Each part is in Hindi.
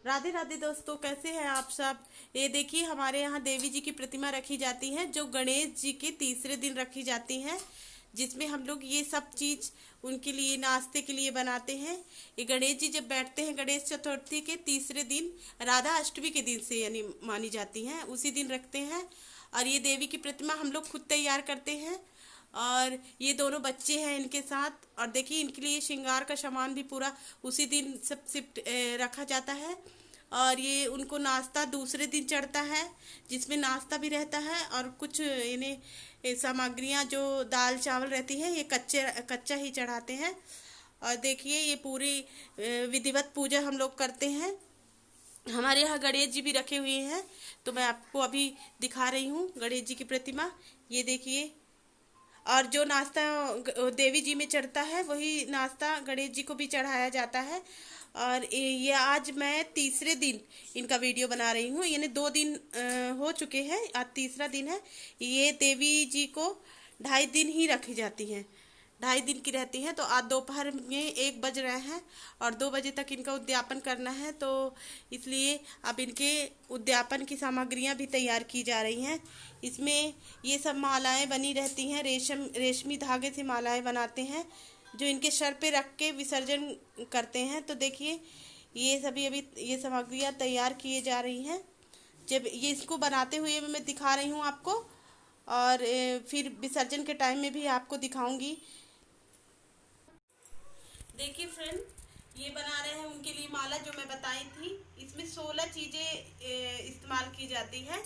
राधे राधे दोस्तों, कैसे हैं आप सब। ये देखिए, हमारे यहाँ देवी जी की प्रतिमा रखी जाती है जो गणेश जी के तीसरे दिन रखी जाती है, जिसमें हम लोग ये सब चीज उनके लिए नाश्ते के लिए बनाते हैं। ये गणेश जी जब बैठते हैं गणेश चतुर्थी के तीसरे दिन, राधा अष्टमी के दिन से यानी मानी जाती हैं, उसी दिन रखते हैं। और ये देवी की प्रतिमा हम लोग खुद तैयार करते हैं। और ये दोनों बच्चे हैं इनके साथ। और देखिए, इनके लिए श्रृंगार का सामान भी पूरा उसी दिन सब शिफ्ट रखा जाता है। और ये उनको नाश्ता दूसरे दिन चढ़ता है, जिसमें नाश्ता भी रहता है और कुछ इन्हें सामग्रियां जो दाल चावल रहती है ये कच्चा ही चढ़ाते हैं। और देखिए, ये पूरी विधिवत पूजा हम लोग करते हैं। हमारे यहाँ गणेश जी भी रखे हुए हैं, तो मैं आपको अभी दिखा रही हूँ गणेश जी की प्रतिमा। ये देखिए, और जो नाश्ता देवी जी में चढ़ता है वही नाश्ता गणेश जी को भी चढ़ाया जाता है। और ये आज मैं तीसरे दिन इनका वीडियो बना रही हूँ, यानी 2 दिन हो चुके हैं, आज तीसरा दिन है। ये देवी जी को 2.5 दिन ही रखी जाती हैं, 2.5 दिन की रहती हैं। तो आज दोपहर में 1 बज रहे हैं और 2 बजे तक इनका उद्यापन करना है, तो इसलिए अब इनके उद्यापन की सामग्रियां भी तैयार की जा रही हैं। इसमें ये सब मालाएं बनी रहती हैं, रेशमी धागे से मालाएं बनाते हैं जो इनके सर पे रख के विसर्जन करते हैं। तो देखिए, ये सभी अभी ये सामग्रियां तैयार किए जा रही हैं। जब ये इसको बनाते हुए मैं दिखा रही हूँ आपको, और फिर विसर्जन के टाइम में भी आपको दिखाऊंगी। देखिए फ्रेंड, ये बना रहे हैं उनके लिए माला जो मैं बताई थी। इसमें 16 चीजें इस्तेमाल की जाती हैं,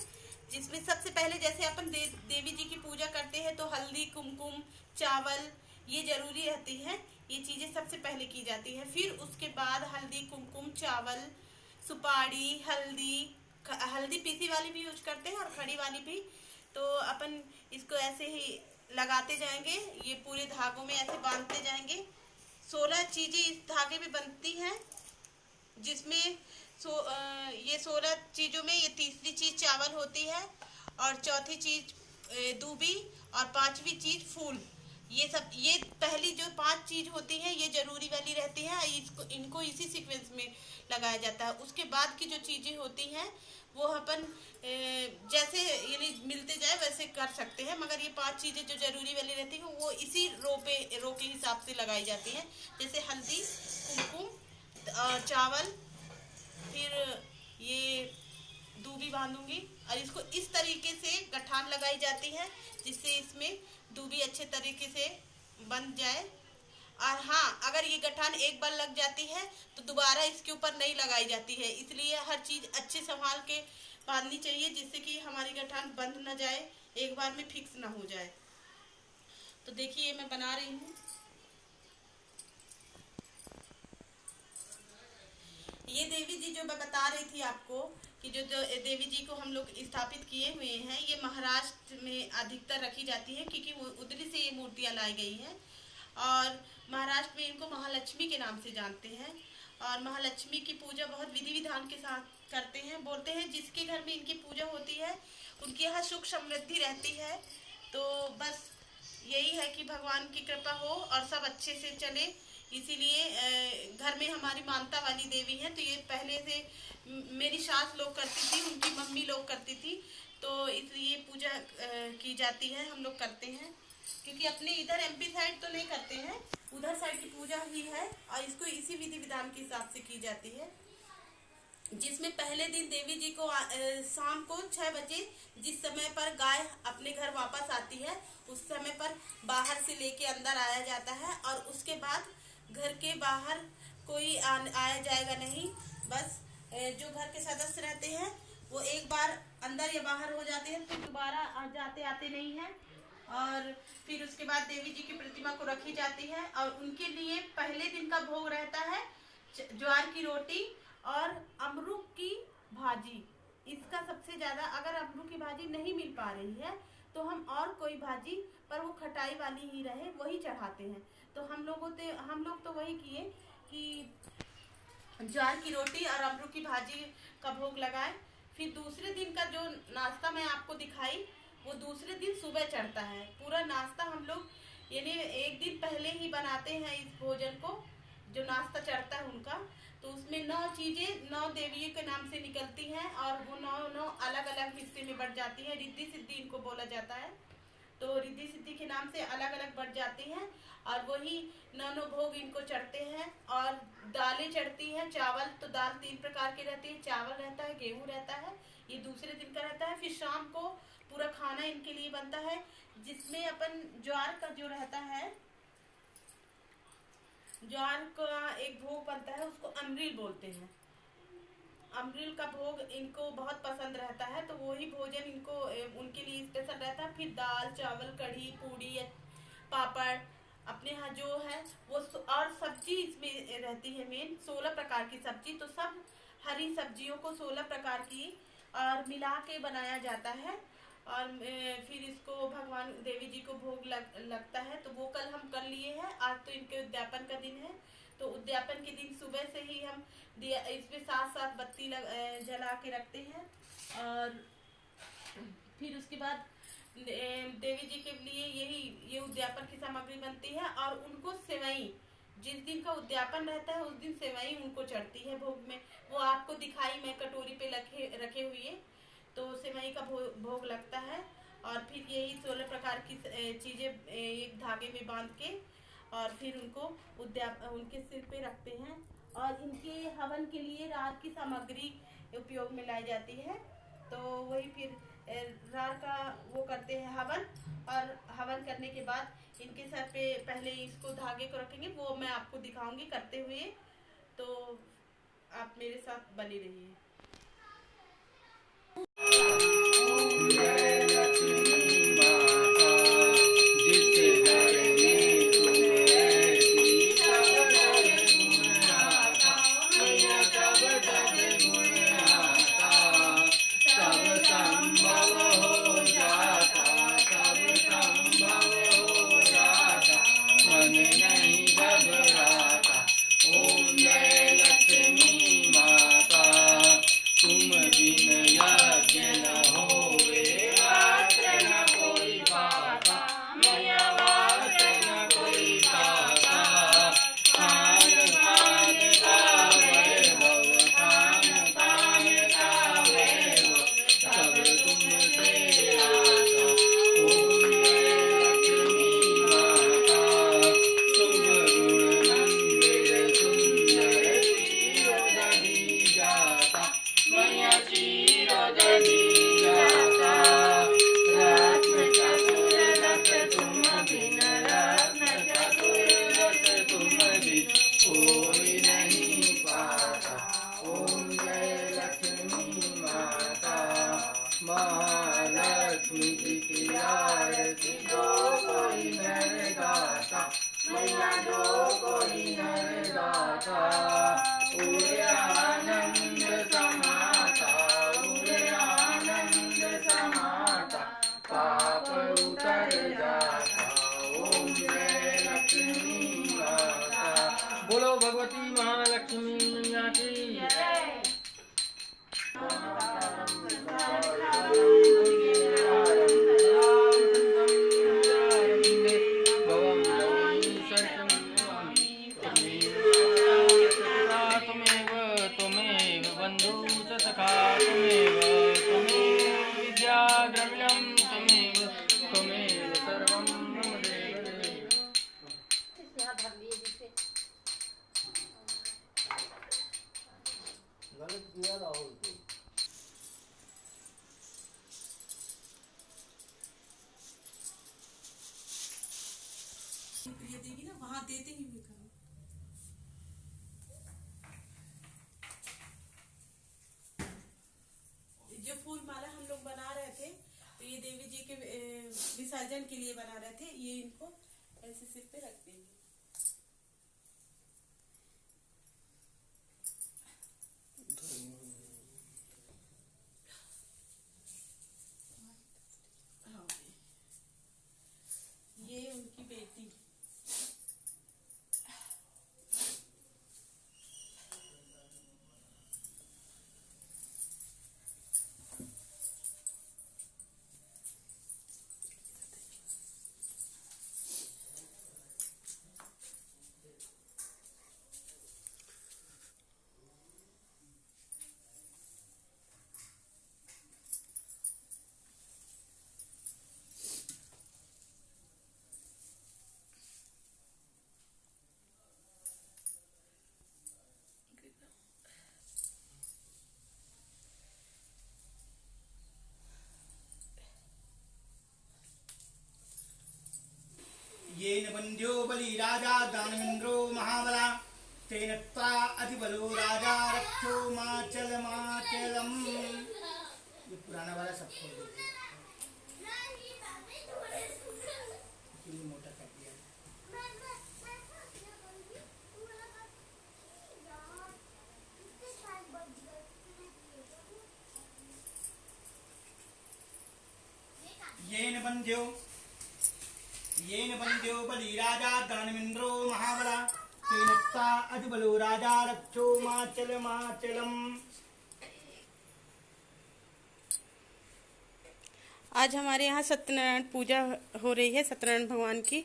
जिसमें सबसे पहले जैसे अपन देवी जी की पूजा करते हैं तो हल्दी कुमकुम चावल ये जरूरी रहती है। ये चीजें सबसे पहले की जाती हैं, फिर उसके बाद हल्दी कुमकुम चावल सुपारी हल्दी, हल्दी पीसी वाली भी यूज करते हैं और खड़ी वाली भी। तो अपन इसको ऐसे ही लगाते जाएंगे, ये पूरे धागों में ऐसे बांधते जाएंगे। 16 चीजें इस धागे में बनती हैं, जिसमें ये 16 चीजों में ये तीसरी चीज चावल होती है, और चौथी चीज दूबी, और पांचवी चीज फूल। ये पहली जो 5 चीज होती है ये जरूरी वाली रहती है, इनको इसी सीक्वेंस में लगाया जाता है। उसके बाद की जो चीजें होती हैं वो अपन जैसे यानी मिलते जाए वैसे कर सकते हैं, मगर ये 5 चीजें जो जरूरी वाली रहती हैं वो इसी रो के हिसाब से लगाई जाती हैं। जैसे हल्दी कुमकुम चावल, फिर ये दूबी बांधूंगी, और इसको इस तरीके से गठान लगाई जाती है जिससे इसमें दूबी अच्छे तरीके से बन जाए। और हाँ, अगर ये गठान एक बार लग जाती है तो दोबारा इसके ऊपर नहीं लगाई जाती है, इसलिए हर चीज अच्छे संभाल के बांधनी चाहिए, जिससे कि हमारी गठान बंध न जाए, एक बार में फिक्स ना हो जाए। तो देखिए, मैं बना रही हूँ। ये देवी जी जो मैं बता रही थी आपको कि जो जो देवी जी को हम लोग स्थापित किए हुए हैं, ये महाराष्ट्र में अधिकतर रखी जाती है, क्योंकि उधरी से ये मूर्तियां लाई गई हैं। और महाराष्ट्र में इनको महालक्ष्मी के नाम से जानते हैं। और महालक्ष्मी की पूजा बहुत विधि विधान के साथ करते हैं। बोलते हैं जिसके घर में इनकी पूजा होती है उनके यहाँ सुख समृद्धि रहती है। तो बस यही है कि भगवान की कृपा हो और सब अच्छे से चले। इसीलिए घर में हमारी मानता वाली देवी है, तो ये पहले से मेरी सास लोग करती थी, उनकी मम्मी लोग करती थी, तो इसलिए पूजा की जाती है, हम लोग करते हैं। क्योंकि अपने इधर एमपी साइड तो नहीं करते हैं, उधर साइड की पूजा ही है, और इसको इसी विधि विधान के हिसाब से की जाती है। जिसमें पहले दिन देवी जी को शाम को 6 बजे, जिस समय पर गाय अपने घर वापस आती है, उस समय पर बाहर से लेके अंदर आया जाता है। और उसके बाद घर के बाहर कोई आया जाएगा नहीं। बस जो घर के सदस्य रहते हैं वो एक बार अंदर या बाहर हो जाते हैं, फिर दोबारा जाते आते नहीं है। और फिर उसके बाद देवी जी की प्रतिमा को रखी जाती है, और उनके लिए पहले दिन का भोग रहता है ज्वार की रोटी और अमरूद की भाजी। इसका सबसे ज्यादा, अगर अमरूद की भाजी नहीं मिल पा रही है तो हम और कोई भाजी, पर वो खटाई वाली ही रहे, वही चढ़ाते हैं। तो हम लोग तो वही किए कि ज्वार की रोटी और अमरूद की भाजी का भोग लगाए। फिर दूसरे दिन का जो नाश्ता मैं आपको दिखाई, वो दूसरे दिन सुबह चढ़ता है। पूरा नाश्ता हम लोग यानी एक दिन पहले ही बनाते हैं इस भोजन को, जो नाश्ता चढ़ता है उनका। तो उसमें 9 चीजें 9 देवियों के नाम से निकलती हैं और वो 9 अलग अलग हिस्से में बढ़ जाती हैं। रिद्धि सिद्धि इनको बोला जाता है। तो रिद्धि सिद्धि के नाम से अलग अलग बढ़ जाती हैं और वही 9 भोग इनको चढ़ते हैं। और दालें चढ़ती हैं। चावल तो दाल 3 प्रकार की रहती है। चावल रहता है, गेहूं रहता है, ये दूसरे दिन का रहता है। फिर शाम को पूरा खाना इनके लिए बनता है, जिसमें अपन ज्वार का जो रहता है, ज्वार का एक भोग बनता है, उसको अमृल बोलते हैं। अमृल का भोग इनको बहुत पसंद रहता है, तो वही भोजन इनको उनके लिए स्पेशल रहता है। फिर दाल चावल कढ़ी पूड़ी पापड़ अपने यहाँ जो है वो और सब्जी इसमें रहती है। मेन 16 प्रकार की सब्जी, तो सब हरी सब्जियों को 16 प्रकार की और मिला के बनाया जाता है। और फिर इसको भगवान देवी जी को भोग लगता है। तो वो कल हम कर लिए हैं। आज तो इनके उद्यापन का दिन है, तो उद्यापन के दिन सुबह से ही हम इसमें 7 बत्ती जला के रखते हैं। और फिर उसके बाद देवी जी के लिए ये उद्यापन की सामग्री बनती है। और उनको सेवई, जिस दिन का उद्यापन रहता है उस दिन सेवई उनको चढ़ती है भोग में। वो आपको दिखाई मैं कटोरी पे रखे हुए, तो सेवई का भोग लगता है। और फिर यही 16 प्रकार की चीजें एक धागे में बांध के और फिर उनको उनके सिर पे रखते हैं। और इनके हवन के लिए रात की सामग्री उपयोग में लाई जाती है। तो वही फिर रात का वो करते हैं हवन। और हवन करने के बाद इनके सर पे पहले इसको धागे को रखेंगे, वो मैं आपको दिखाऊंगी करते हुए, तो आप मेरे साथ बने रहिए। बोलो भगवती महालक्ष्मी मैया की। त्वमेव बंधु सखा त्वमेव विद्या द्रव्यम त्वमेव सर्वं मम देव। गलत किया राहुल को। ये देगी ना, वहां देते ही हुए करो। जो फूल माला हम लोग बना रहे थे, तो ये देवी जी के विसर्जन के लिए बना रहे थे। ये इनको ऐसे सिर पे रख देंगे। ये उनकी बेटी बंध्यो बलि राजा दानवेन्द्रो महाबला तेन त्वा अधिबलो राजा रक्षो माचलम। ये पुराना वाला सब खोल दीजिए, इसीलिए मोटा कर दिया। येन बंध्यो बलि राजा दानवेन्द्रो महाबला तेन त्वा अधिबलो राजा रक्षो माचलम। आज हमारे यहाँ सत्यनारायण पूजा हो रही है, सत्यनारायण भगवान की।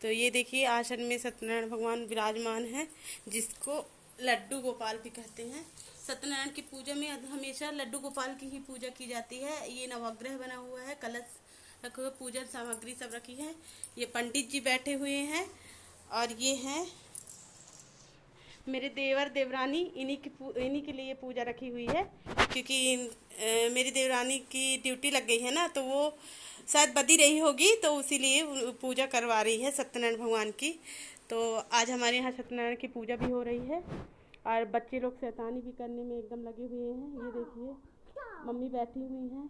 तो ये देखिए आसन में सत्यनारायण भगवान विराजमान हैं, जिसको लड्डू गोपाल भी कहते हैं। सत्यनारायण की पूजा में हमेशा लड्डू गोपाल की ही पूजा की जाती है। ये नवग्रह बना हुआ है, कलश रखे हुए, पूजन सामग्री सब रखी है। ये पंडित जी बैठे हुए हैं और ये हैं मेरे देवर देवरानी, इन्हीं के लिए पूजा रखी हुई है, क्योंकि मेरी देवरानी की ड्यूटी लग गई है ना, तो वो शायद बदी रही होगी, तो इसीलिए पूजा करवा रही है सत्यनारायण भगवान की। तो आज हमारे यहाँ सत्यनारायण की पूजा भी हो रही है और बच्चे लोग शैतानी भी करने में एकदम लगे हुए हैं। ये देखिए मम्मी बैठी हुई हैं,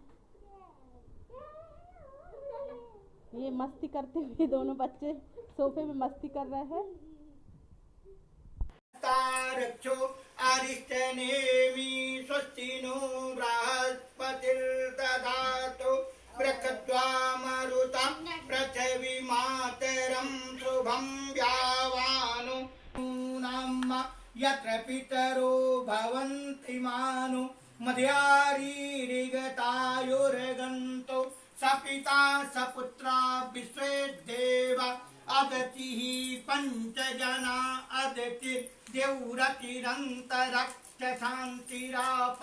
ये मस्ती करते हुए दोनों बच्चे सोफे में मस्ती कर रहे हैं। रक्षो आदित्यनेमि स्वस्ति नो बृहस्पतिर्दधातु बृहद्वामरुतं पृथिवी मातरं शुभं व्यावानो नाम यत्र पितरो भवन्ति मानो मध्यारीरिगतायुर्गन्तो सपिता सपुत्रा विश्वे देवा अदतिः पंचजना अदति देवरतिरन्तरक्ष शान्तिराप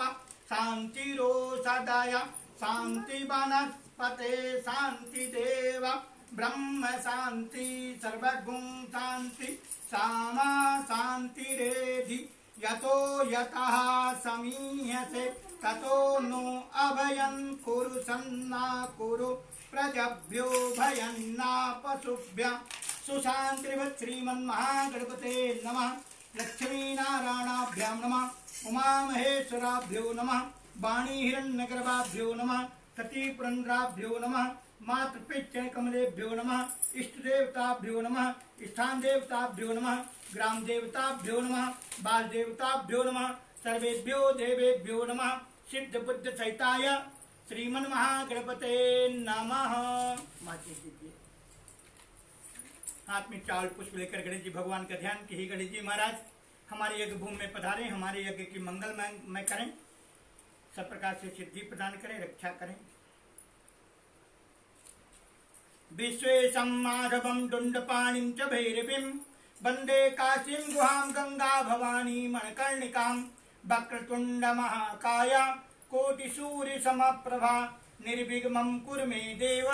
शान्तिरो सदय शान्ति वनस्पते शान्ति देव ब्रह्म शान्ति सर्वगुण शान्ति सामा शान्तिरेधि यतो यतः समीयसे ततो नो अभयं कुरु सन्ना कुरु प्रजभ्यो भयन्ना पशुभ्य सुशांतिर्वत् श्रीमन्महागणपते नमः। लक्ष्मीनारायणाभ्यां नमः। उमामहेश्वराभ्यो नमः। वाणी हिरण्यगर्भाभ्यो नमः। सती पुरंद्राभ्यो नमः। मातृपिच्छ कमलेभ्यो नमः। इष्ट देवताभ्यो नमः। स्थान देवताभ्यो नमः। ग्राम देवताभ्यो नमः। बाल देवताभ्यो नमः। सर्वेभ्यो देवेभ्यो नमः। सिद्ध बुद्ध सहिताय श्रीमन्महागणपते नमः। हाथ में चावल पुष्प लेकर गणेश जी भगवान का ध्यान कि हे गणेश जी महाराज हमारे यज्ञ भूमि में पधारे, हमारे यज्ञ की मंगलमय करें, सब प्रकार से सिद्धि प्रदान करें, रक्षा करें। विश्वेशं माधवं दुंडपाणिं च भैरवीं वंदे काशीं गुहां गंगा भवानी मणिकर्णिकां वक्रतुंड महाकाय कोटिसूर्य समप्रभा निर्विघ्नं कुरु मे देव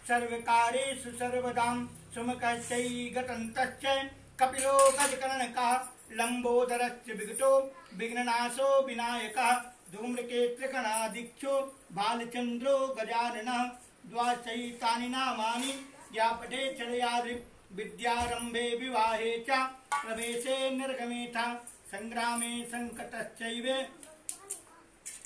सर्वकार्येषु सर्वदां सुमुखश्चै गतन्तश्च कपिलो गजकर्णकः लंबोदरश्च विगतो विघ्ननाशो विनायकः धूम्रकेतुकणादिक्षो बालचन्द्रो गजाननः द्वादशैतानि नामानि या पठेत् चलयादृक् विद्यारम्भे विवाहे च प्रवेशे निर्गमे च संग्रामे संकटश्चैव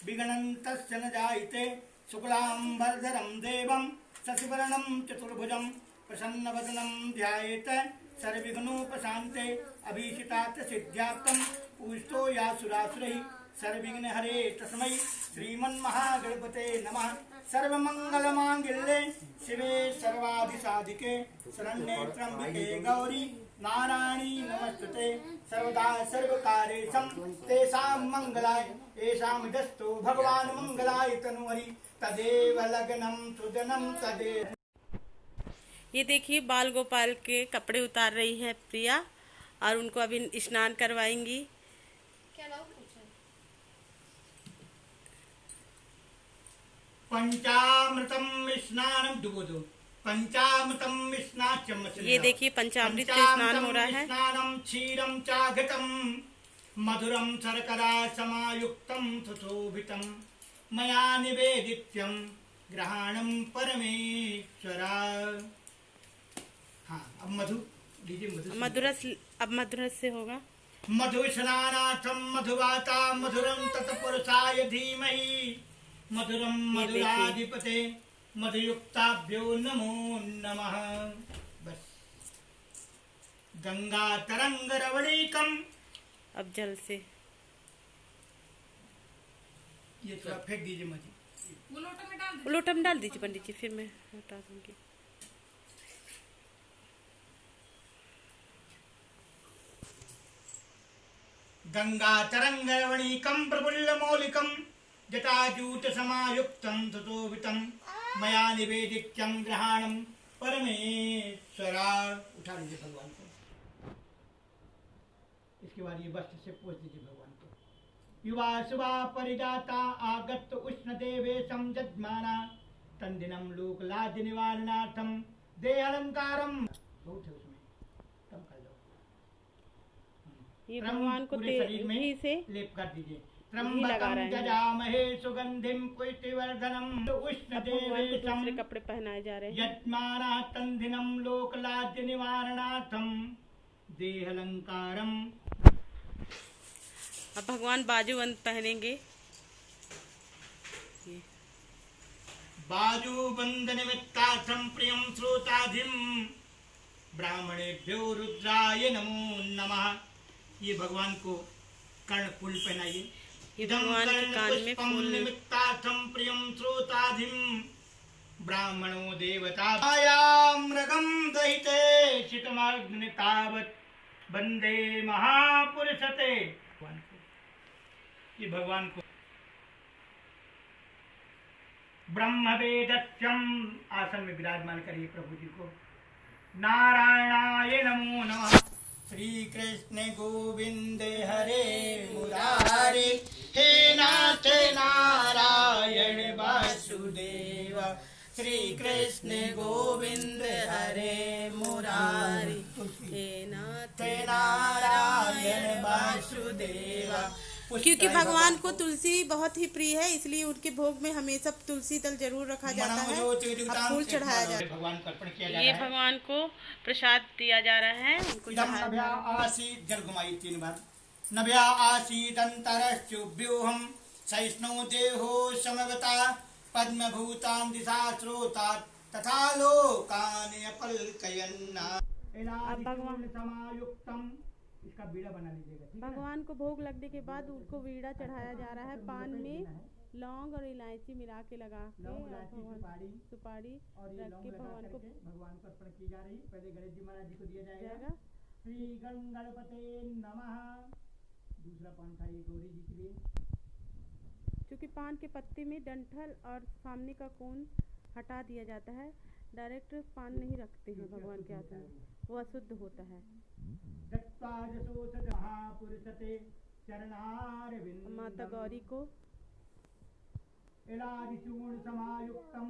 विघ्नन्तस्य न जायते। शुक्लाम्बरधरं देवं शशिवर्णं चतुर्भुजं प्रसन्नवदनं ध्यायेत् सर्वविघ्नोपशान्ते अभीष्टात् सिद्ध्यार्थं पूजितो यासुरासुरैः सर्वविघ्नहरे तस्मै श्रीमन्महागणपते नमः। सर्वमंगलमांगल्ये शिवे सर्वाधिसाधिके शरण्ये त्र्यंबके गौरी नारायणी नमस्तुते सर्वदा सर्वकार्येषु तेषां मंगलाय येषां दस्तु भगवान् मंगलाय तनुहरि तदेव लग्नं सुजनं तदेव। ये देखिए बाल गोपाल के कपड़े उतार रही है प्रिया और उनको अभी स्नान करवाएंगी। पंचामृतम स्नानम दुबोधो पंचामृतम स्नाचम। ये देखिए पंचामृत स्नान हो रहा है। स्नानम क्षीरम चाघटम मधुरम शर्करा समायुक्तम सुशोभितम मया निवेदित्यम ग्रहणम परमेश्वरा। हाँ अब मधु लीजिए मधुरस, अब मधुरस से होगा। मधुस्नानार्थम मधुवाता मधुरम तत्पुरुषाय धीमहि मधुरम मधुराधिपते मधुयुक्ताभ्यो नमो नमः। बस गंगा तरंग रवणीकम। अब जल से ये थोड़ा फेंक दीजिए मजी, लोटा में डाल दीजिए पंडित जी, फिर मैं हटा दूंगी। गंगा तरंग रवणीकम प्रफुल्ल मौलिकम जटाजूट समायुक्तम ततोवितम मया निवेदित्यं ग्रहाणम परमेश्वरा। उठा लीजिए भगवान को। इसके बाद ये वस्त्र से पोछ दीजिए भगवान को। युवा शुभा परिजाता आगत उष्ण देवेशम जज्माना तंदिनम लोक लाज निवारणार्थम देह अलंकारम। बहुत है उसमें, कम कर लो। ये भगवान को शरीर में घी से लेप कर दीजिए। लगा रहे हैं। जजामहे सुगंधिम पुष्टिवर्धनम उष्ण देवेशम। दूसरे कपड़े पहनाए जा रहे हैं। यज्ञमाना तंदिनम लोक लाज निवारणार्थम देह अलंकारम। अब भगवान बाजूबंद पहनेंगे। बाजूबंद निमित्तार्थम प्रियम श्रोताधिम ब्राह्मणेभ्यो रुद्राय नमो नमः। ये भगवान को कर्णफूल पहनाइए। ये भगवान के कान में फूल। निमित्तार्थम प्रियम श्रोताधिम ब्राह्मणो देवता आयामृगम दहिते शितमग्नि तावत् वंदे महापुरुषते। ये भगवान को ब्रह्म वेदस्यम आसन में विराजमान करिए प्रभु जी को। नारायणाय नमो नमः। श्री कृष्ण गोविंद हरे मुरारी हे नाथ नारायण वासुदेव। श्री कृष्ण गोविंद हरे मुरारी हे नाथ नारायण वासुदेव। क्योंकि भगवान को तुलसी बहुत ही प्रिय है, इसलिए उनके भोग में हमेशा तुलसी दल जरूर रखा जाता है, फूल चढ़ाया जाता है। भगवान को अर्पण किया जा रहा है। ये भगवान को प्रसाद दिया जा रहा है। नभ्या आसीत्, जल घुमाई 3 बार। नभ्या आसीत् अंतरश्चुभ्योहम सहिष्णु देहो समवता पद्मभूतां दिशा श्रोता तथा लोकान अपलकयन्ना। भगवान समायुक्तम। इसका बीड़ा बना लीजिएगा। भगवान को भोग लगने के बाद उनको बीड़ा चढ़ाया जा रहा है। पान में लौंग और इलायची मिला के लगा के सुपारी रख के भगवान को अर्पण की जा रही। पहले गणेश जी महाराज जी को दिया जाएगा। श्री गणपते नमः। दूसरा पान था ये गौरी जी के लिए। क्योंकि पान के पत्ते में डंठल और सामने का कोन हटा दिया जाता है, डायरेक्ट पान नहीं रखते हैं भगवान के आसन में, वो अशुद्ध होता है। माता गौरी को इलादिचूर्ण समायुक्तम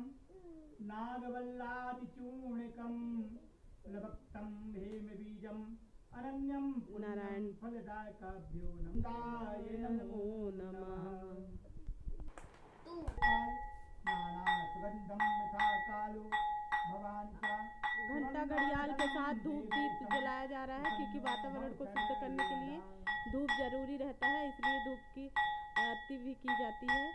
नागवल्लादिचूर्णकम लभक्तम हेम बीजम अनन्यम नारायण फलदायकाभ्यो नमो नमः। घंटा घड़ियाल के साथ धूप दीप जलाया जा रहा है, क्योंकि वातावरण को शुद्ध करने के लिए धूप जरूरी रहता है, इसलिए धूप की आरती भी की जाती है।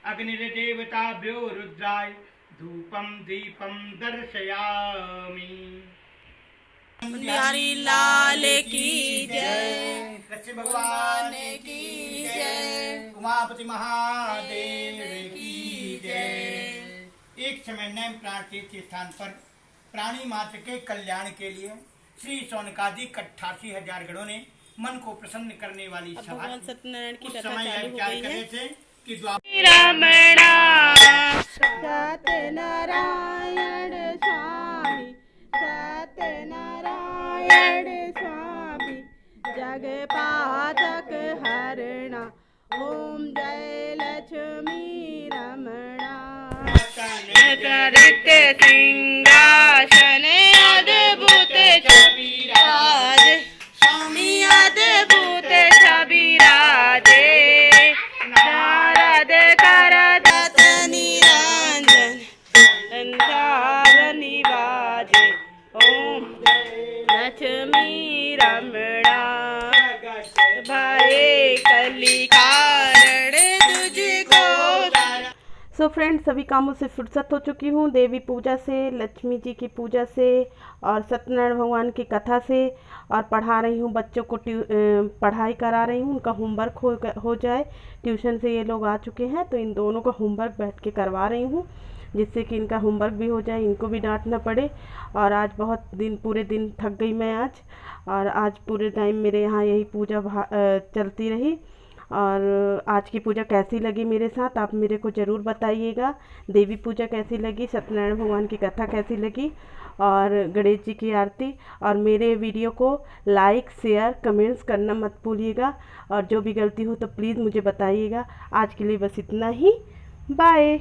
अग्निर्देवताभ्यो रुद्राय धूपम दीपम दर्शयामि। बिहारी लाल की जय, कृष्ण भगवान की जय, उमापति महादेव की जय। एक समय नैम प्राण तीर्थ स्थान पर प्राणी मात्र के कल्याण के लिए श्री सोनकादि 88,000 गणों ने मन को प्रसन्न करने वाली सभा सत्यनारायण की कथा चालू हो गई है कि रमणा सत्यनारायण स्वामी, सत्यनारायण स्वामी, जगपातक हरणा, ओम जय लक्ष्मी रमणा। चरित सिंहासन अद्भुत छविराज, स्वामी अद्भुत छविराजे, नारद करदत निरंजन संसार निवाजे, ओम कली कारण तुझको। सो फ्रेंड्स, सभी कामों से फुर्सत हो चुकी हूँ, देवी पूजा से, लक्ष्मी जी की पूजा से और सत्यनारायण भगवान की कथा से, और पढ़ा रही हूँ बच्चों को, पढ़ाई करा रही हूँ, उनका होमवर्क हो जाए। ट्यूशन से ये लोग आ चुके हैं तो इन दोनों का होमवर्क बैठ के करवा रही हूँ, जिससे कि इनका होमवर्क भी हो जाए, इनको भी डांट ना पड़े। और आज बहुत पूरे दिन थक गई मैं आज, और आज पूरे टाइम मेरे यहाँ यही पूजा चलती रही। और आज की पूजा कैसी लगी मेरे साथ आप मेरे को ज़रूर बताइएगा। देवी पूजा कैसी लगी, सत्यनारायण भगवान की कथा कैसी लगी, और गणेश जी की आरती। और मेरे वीडियो को लाइक, शेयर, कमेंट्स करना मत भूलिएगा, और जो भी गलती हो तो प्लीज़ मुझे बताइएगा। आज के लिए बस इतना ही, बाय।